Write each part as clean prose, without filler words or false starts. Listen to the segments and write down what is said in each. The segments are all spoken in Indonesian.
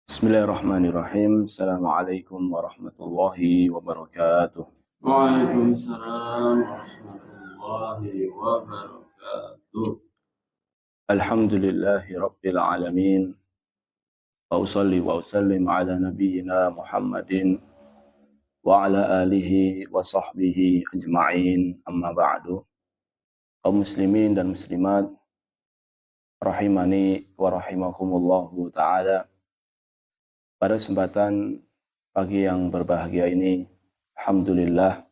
Bismillahirrahmanirrahim. Assalamualaikum warahmatullahi wabarakatuh. Waalaikumsalam warahmatullahi wabarakatuh. Alhamdulillahi rabbil alamin. Wa usalli wa usallim ala nabiyyina Muhammadin wa ala alihi wa sahbihi ajma'in. Amma ba'du. Kaum muslimin dan muslimat rahimani wa rahimakumullahu ta'ala. Pada kesempatan pagi yang berbahagia ini, alhamdulillah,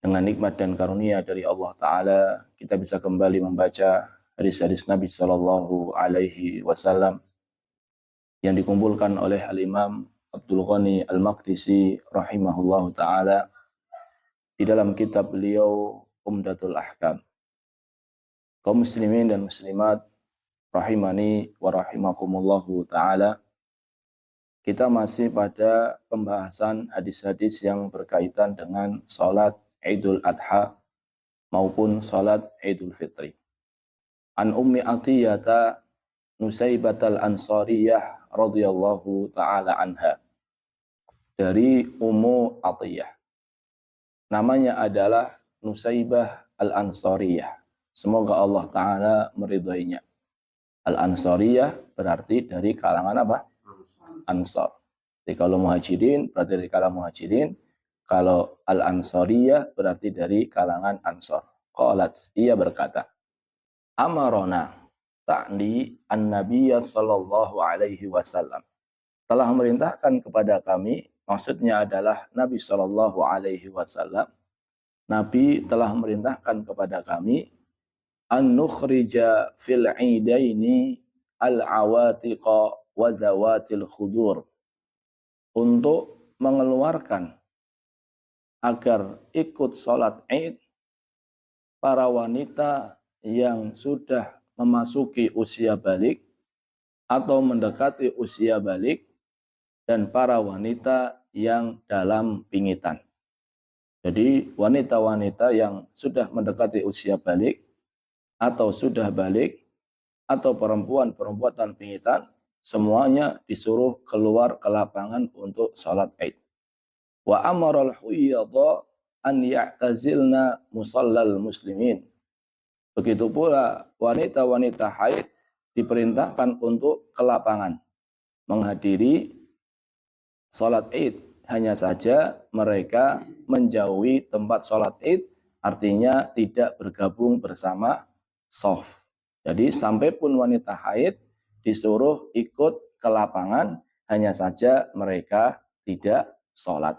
dengan nikmat dan karunia dari Allah Ta'ala, kita bisa kembali membaca hadis-hadis Nabi Sallallahu Alaihi Wasallam yang dikumpulkan oleh Al-Imam Abdul Ghani Al-Maqdisi rahimahullah Ta'ala di dalam kitab beliau Umdatul Ahkam. Kaum muslimin dan muslimat rahimani wa rahimakumullahu ta'ala, kita masih pada pembahasan hadis-hadis yang berkaitan dengan salat Idul Adha maupun salat Idul Fitri. An Ummi Atiyata Nusaibatal Ansariyah radhiyallahu taala anha. Dari Ummu Atiyah. Namanya adalah Nusaibah Al-Ansariyah. Semoga Allah taala meridainya. Al-Ansariyah berarti dari kalangan apa? Ansar. Jadi kalau muhajirin berarti dari kalangan muhajirin. Kalau Al-Ansariyah berarti dari kalangan Ansar. Qalat, ia berkata, Amarona ta'ni an-nabiyya sallallahu alaihi wasallam. Telah memerintahkan kepada kami, maksudnya adalah Nabi sallallahu alaihi wasallam. Nabi telah memerintahkan kepada kami an nukhrija fil idaini al-awatiqa wa zawatil khudur. Untuk mengeluarkan agar ikut sholat Id para wanita yang sudah memasuki usia balik atau mendekati usia balik dan para wanita yang dalam pingitan. Jadi wanita-wanita yang sudah mendekati usia balik atau sudah balik atau perempuan-perempuan dalam pingitan, semuanya disuruh keluar ke lapangan untuk sholat Id. Wa amaral huyyadha an ya'tazilna musallal muslimin. Begitu pula wanita-wanita haid diperintahkan untuk ke lapangan menghadiri sholat Id. Hanya saja mereka menjauhi tempat sholat Id, artinya tidak bergabung bersama shaf. Jadi sampai pun wanita haid disuruh ikut ke lapangan, hanya saja mereka tidak sholat.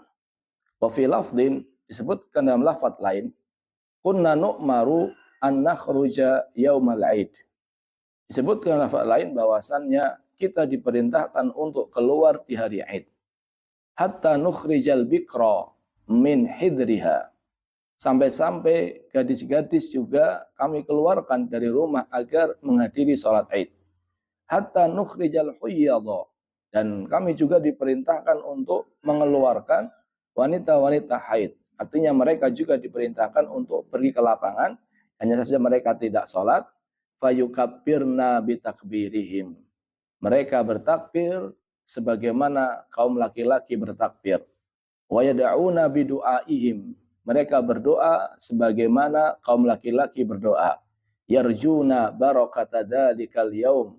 Wa fi lafdin, disebutkan dalam lafaz lain, kunna nu'maru an nakhruja yaumal Id. Disebutkan dalam lafaz lain bahwasannya kita diperintahkan untuk keluar di hari Id. Hatta nukhrijal bikra min hidriha. Sampai-sampai gadis-gadis juga kami keluarkan dari rumah agar menghadiri sholat Id. Hatta nukhrijal huyyadha. Dan kami juga diperintahkan untuk mengeluarkan wanita-wanita haid. Artinya mereka juga diperintahkan untuk pergi ke lapangan. Hanya saja mereka tidak sholat. Fayukabbirna bitakbirihim. Mereka bertakbir sebagaimana kaum laki-laki bertakbir. Wa yada'una bidu'aihim. Mereka berdoa sebagaimana kaum laki-laki berdoa. Yarjuna barakata dalikal yaum.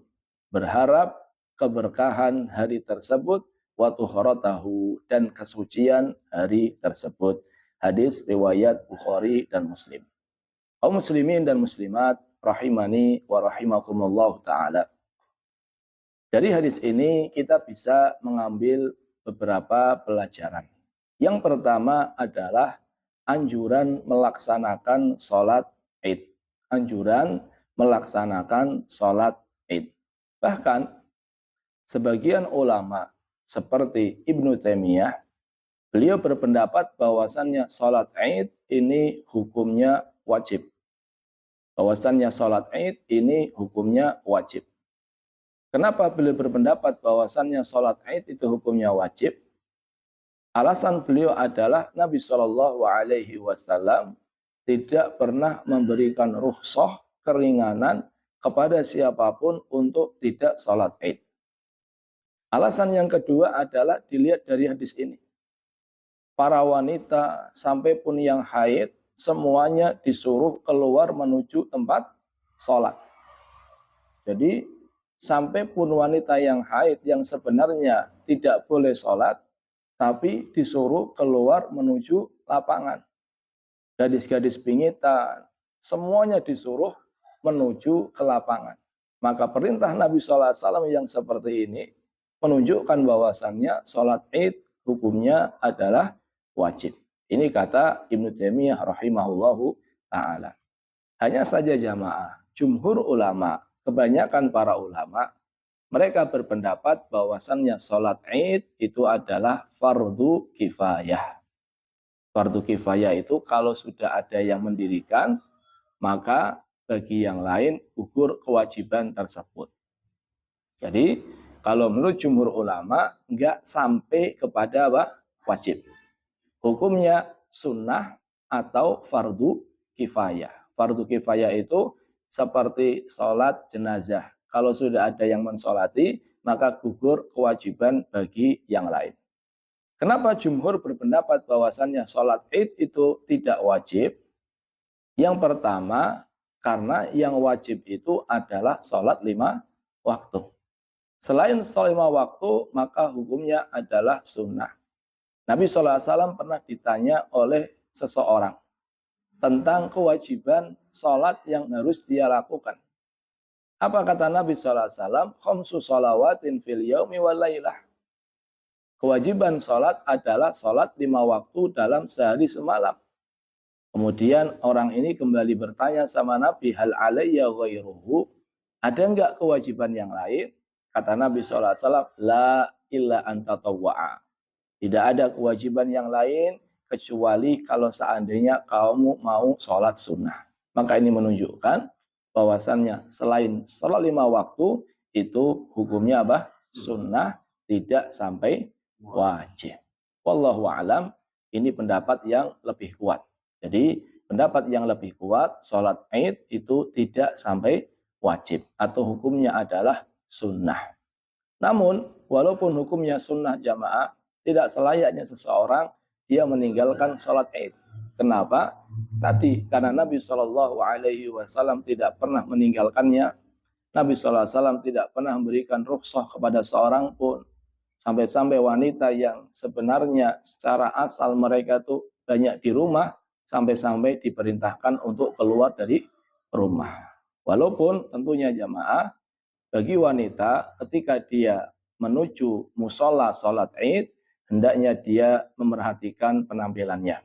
Berharap keberkahan hari tersebut wa tuhratahu, dan kesucian hari tersebut. Hadis riwayat Bukhari dan Muslim. Kaum muslimin dan muslimat rahimani wa rahimakumullah taala. Dari hadis ini kita bisa mengambil beberapa pelajaran. Yang pertama adalah anjuran melaksanakan sholat Id. Anjuran melaksanakan sholat Id. Bahkan sebagian ulama seperti Ibnu Taimiyah, beliau berpendapat bahwasannya sholat Id ini hukumnya wajib. Bahwasannya sholat Id ini hukumnya wajib. Kenapa beliau berpendapat bahwasannya sholat Id itu hukumnya wajib? Alasan beliau adalah Nabi Shallallahu Alaihi Wasallam tidak pernah memberikan rukhsah, keringanan kepada siapapun untuk tidak sholat Id. Alasan yang kedua adalah dilihat dari hadis ini. Para wanita sampai pun yang haid semuanya disuruh keluar menuju tempat sholat. Jadi sampai pun wanita yang haid yang sebenarnya tidak boleh sholat, tapi disuruh keluar menuju lapangan. Gadis-gadis pingitan, semuanya disuruh menuju ke lapangan. Maka perintah Nabi SAW yang seperti ini menunjukkan bahwasannya sholat id hukumnya adalah wajib. Ini kata Ibnu Taimiyah rahimahullahu ta'ala. Hanya saja jamaah, jumhur ulama, kebanyakan para ulama, mereka berpendapat bahwasannya sholat id itu adalah fardu kifayah. Fardu kifayah itu kalau sudah ada yang mendirikan, maka bagi yang lain gugur kewajiban tersebut. Jadi kalau menurut jumhur ulama enggak sampai kepada wajib. Hukumnya sunnah atau fardu kifayah. Fardu kifayah itu seperti sholat jenazah. Kalau sudah ada yang mensolati, maka gugur kewajiban bagi yang lain. Kenapa jumhur berpendapat bahwasannya sholat id itu tidak wajib? Yang pertama, karena yang wajib itu adalah sholat 5 waktu. Selain sholat 5 waktu, maka hukumnya adalah sunnah. Nabi SAW pernah ditanya oleh seseorang tentang kewajiban sholat yang harus dia lakukan. Apa kata Nabi SAW? Khamsu shalawatin fil yaumi wal lailah. Kewajiban sholat adalah sholat 5 waktu dalam sehari semalam. Kemudian orang ini kembali bertanya sama Nabi, hal alayya ghairuhu? Ada enggak kewajiban yang lain? Kata Nabi SAW, la illa anta tawwa'a. Tidak ada kewajiban yang lain kecuali kalau seandainya kamu mau sholat sunnah. Maka ini menunjukkan bahwasannya selain sholat 5 waktu itu hukumnya apa? Sunnah, tidak sampai wajib. Wallahu alam, ini pendapat yang lebih kuat. Jadi pendapat yang lebih kuat, sholat id itu tidak sampai wajib atau hukumnya adalah sunnah. Namun walaupun hukumnya sunnah jamaah, tidak selayaknya seseorang dia meninggalkan sholat id. Kenapa? Tadi karena Nabi SAW tidak pernah meninggalkannya. Nabi SAW tidak pernah memberikan rukhsah kepada seorang pun. Sampai-sampai wanita yang sebenarnya secara asal mereka tuh banyak di rumah, sampai-sampai diperintahkan untuk keluar dari rumah. Walaupun tentunya jamaah, bagi wanita ketika dia menuju musola sholat id, hendaknya dia memerhatikan penampilannya.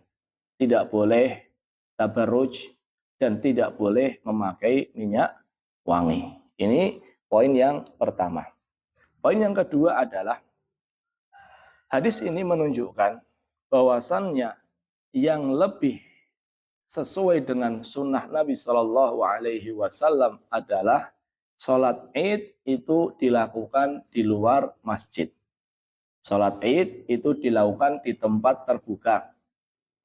Tidak boleh tabarruj dan tidak boleh memakai minyak wangi. Ini poin yang pertama. Poin yang kedua adalah hadis ini menunjukkan bahwasannya yang lebih sesuai dengan sunnah Nabi Shallallahu Alaihi Wasallam adalah sholat id itu dilakukan di luar masjid. Sholat id itu dilakukan di tempat terbuka.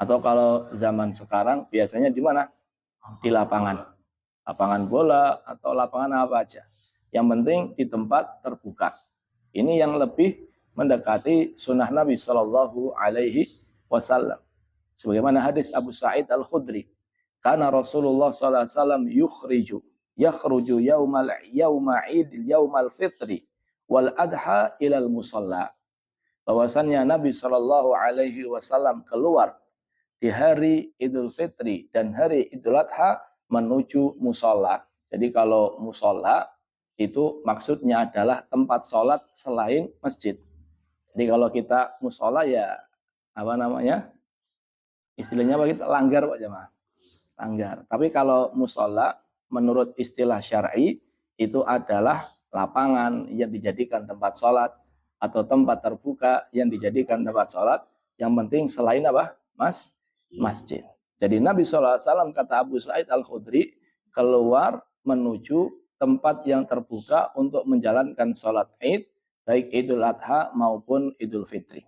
Atau kalau zaman sekarang biasanya di mana? Di lapangan. Lapangan bola atau lapangan apa aja. Yang penting di tempat terbuka. Ini yang lebih mendekati sunnah Nabi Shallallahu Alaihi Wasallam. Sebagaimana hadis Abu Sa'id Al-Khudri, karena Rasulullah SAW yakhruju yaumal idil yaumal fitri wal adha ilal musalla. Bahwasannya Nabi Shallallahu Alaihi Wasallam keluar di hari Idul Fitri dan hari Idul Adha menuju musola. Jadi kalau musola itu maksudnya adalah tempat sholat selain masjid. Jadi kalau kita musola ya apa namanya? Istilahnya apa kita langgar Pak Jamaah. Langgar. Tapi kalau musola menurut istilah syar'i itu adalah lapangan yang dijadikan tempat sholat atau tempat terbuka yang dijadikan tempat sholat. Yang penting selain apa? Masjid. Jadi Nabi SAW kata Abu Sa'id Al-Khudri keluar menuju tempat yang terbuka untuk menjalankan sholat id, baik Idul Adha maupun Idul Fitri.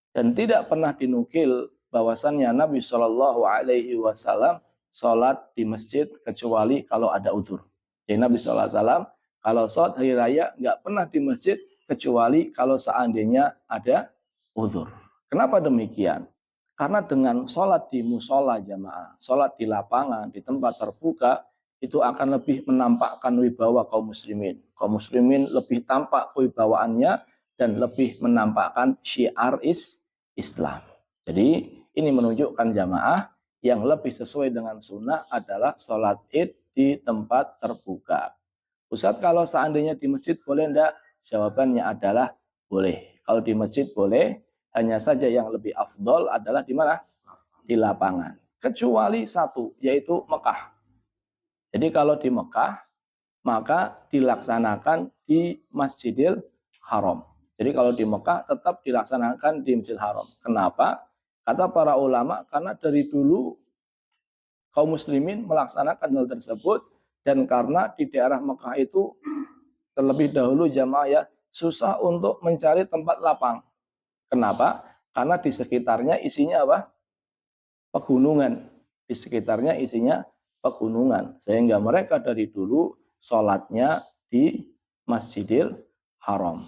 Dan tidak pernah dinukil bahwasannya Nabi Shallallahu Alaihi Wasallam sholat di masjid kecuali kalau ada uzur. Jadi Nabi SAW kalau sholat hari raya nggak pernah di masjid kecuali kalau seandainya ada uzur. Kenapa demikian? Karena dengan sholat di musola jamaah, sholat di lapangan, di tempat terbuka, itu akan lebih menampakkan wibawa kaum muslimin. Kaum muslimin lebih tampak kewibawaannya dan lebih menampakkan syiar Islam. Jadi ini menunjukkan jamaah yang lebih sesuai dengan sunnah adalah sholat id di tempat terbuka. Ustadz, kalau seandainya di masjid boleh enggak? Jawabannya adalah boleh. Kalau di masjid boleh, hanya saja yang lebih afdol adalah di mana? Di lapangan. Kecuali satu, yaitu Mekah. Jadi kalau di Mekah, maka dilaksanakan di Masjidil Haram. Jadi kalau di Mekah tetap dilaksanakan di Masjidil Haram. Kenapa? Kata para ulama, karena dari dulu kaum muslimin melaksanakan hal tersebut, dan karena di daerah Mekah itu terlebih dahulu jamaah ya susah untuk mencari tempat lapang. Kenapa? Karena di sekitarnya isinya apa? Pegunungan. Di sekitarnya isinya pegunungan. Sehingga mereka dari dulu sholatnya di Masjidil Haram.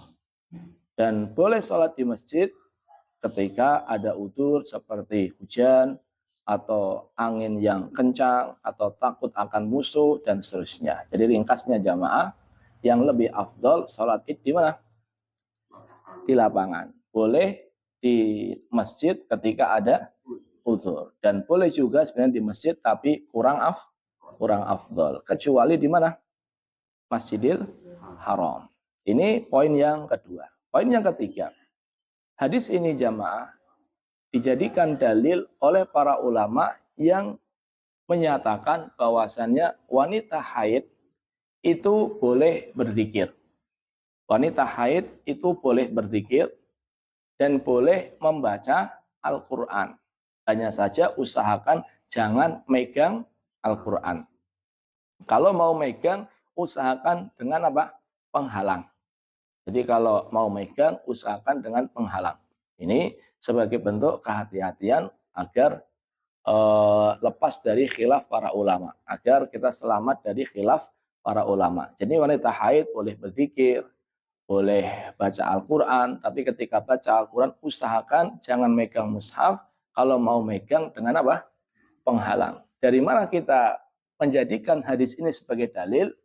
Dan boleh sholat di masjid ketika ada udzur seperti hujan, atau angin yang kencang, atau takut akan musuh, dan seterusnya. Jadi ringkasnya jamaah, yang lebih afdol sholat id di mana? Di lapangan. Boleh di masjid ketika ada udzur. Dan boleh juga sebenarnya di masjid, tapi kurang afdol. Kecuali di mana? Masjidil Haram. Ini poin yang kedua. Poin yang ketiga. Hadis ini jamaah dijadikan dalil oleh para ulama yang menyatakan bahwasannya wanita haid itu boleh berzikir. Wanita haid itu boleh berzikir dan boleh membaca Al-Quran. Hanya saja usahakan jangan megang Al-Quran. Kalau mau megang, usahakan dengan apa? Penghalang. Jadi kalau mau megang, usahakan dengan penghalang. Ini sebagai bentuk kehati-hatian agar lepas dari khilaf para ulama, agar kita selamat dari khilaf para ulama. Jadi wanita haid boleh berzikir, boleh baca Al-Quran, tapi ketika baca Al-Quran usahakan jangan megang mushaf. Kalau mau megang dengan apa? Penghalang. Dari mana kita menjadikan hadis ini sebagai dalil?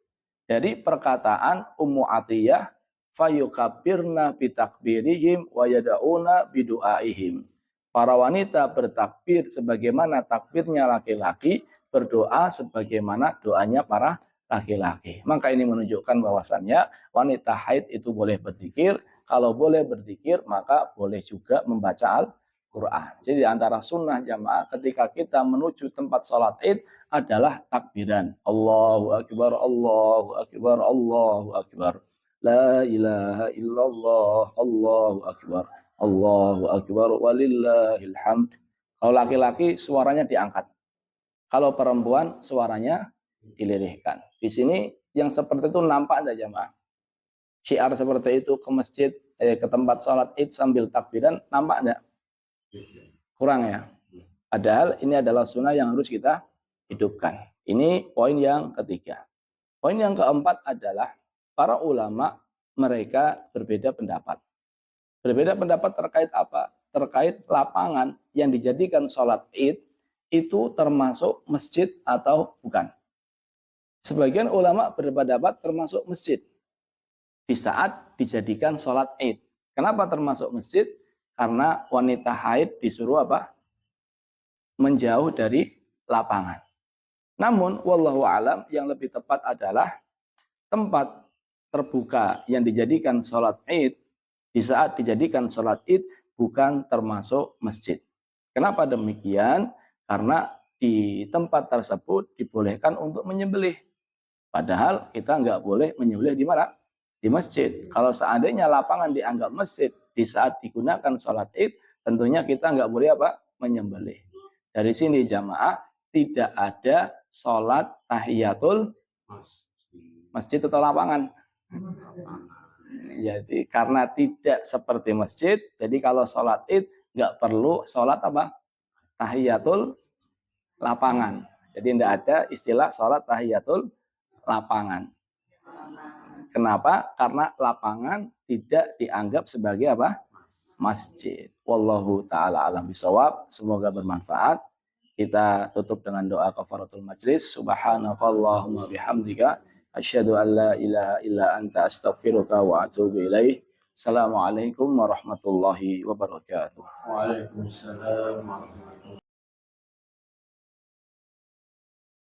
Dari perkataan Ummu Atiyah, fayukabbirna bitakbirihim wa yada'una bidu'aihim. Para wanita bertakbir sebagaimana takbirnya laki-laki, berdoa sebagaimana doanya para laki-laki. Maka ini menunjukkan bahwasannya wanita haid itu boleh berzikir. Kalau boleh berzikir, maka boleh juga membaca Al-Quran. Jadi antara sunnah jamaah ketika kita menuju tempat sholat id adalah takbiran. Allahu Akbar, Allahu Akbar, Allahu Akbar. La ilaha illallah, Allahu Akbar. Allahu Akbar walillahil hamd. Kalau laki-laki suaranya diangkat. Kalau perempuan suaranya dilirihkan. Di sini yang seperti itu nampak enggak jamaah? Syiar seperti itu ke masjid, ke tempat sholat id sambil takbiran, nampak enggak? Kurang ya. Padahal ini adalah sunnah yang harus kita hidupkan. Ini poin yang ketiga. Poin yang keempat adalah para ulama mereka berbeda pendapat. Berbeda pendapat terkait apa? Terkait lapangan yang dijadikan sholat id itu termasuk masjid atau bukan. Sebagian ulama berpendapat termasuk masjid di saat dijadikan sholat id. Kenapa termasuk masjid? Karena wanita haid disuruh apa? Menjauh dari lapangan. Namun wallahu alam yang lebih tepat adalah tempat terbuka yang dijadikan sholat id di saat dijadikan sholat id bukan termasuk masjid. Kenapa demikian? Karena di tempat tersebut dibolehkan untuk menyembelih. Padahal kita nggak boleh menyembelih di mana? Di masjid. Kalau seandainya lapangan dianggap masjid di saat digunakan sholat id, tentunya kita nggak boleh apa? Menyembelih. Dari sini jamaah tidak ada sholat tahiyatul masjid atau lapangan. Jadi karena tidak seperti masjid, jadi kalau sholat id nggak perlu sholat apa? Tahiyatul lapangan. Jadi tidak ada istilah sholat tahiyatul lapangan. Kenapa? Karena lapangan tidak dianggap sebagai apa? Masjid. Wallahu taala alam bisawab. Semoga bermanfaat. Kita tutup dengan doa kafaratul majlis. Subhanakallahumma bihamdika asyhadu an la ilaha illa anta astaghfiruka wa atubu ilaih. Assalamualaikum warahmatullahi wabarakatuh. Waalaikumsalam warahmatullahi wabarakatuh.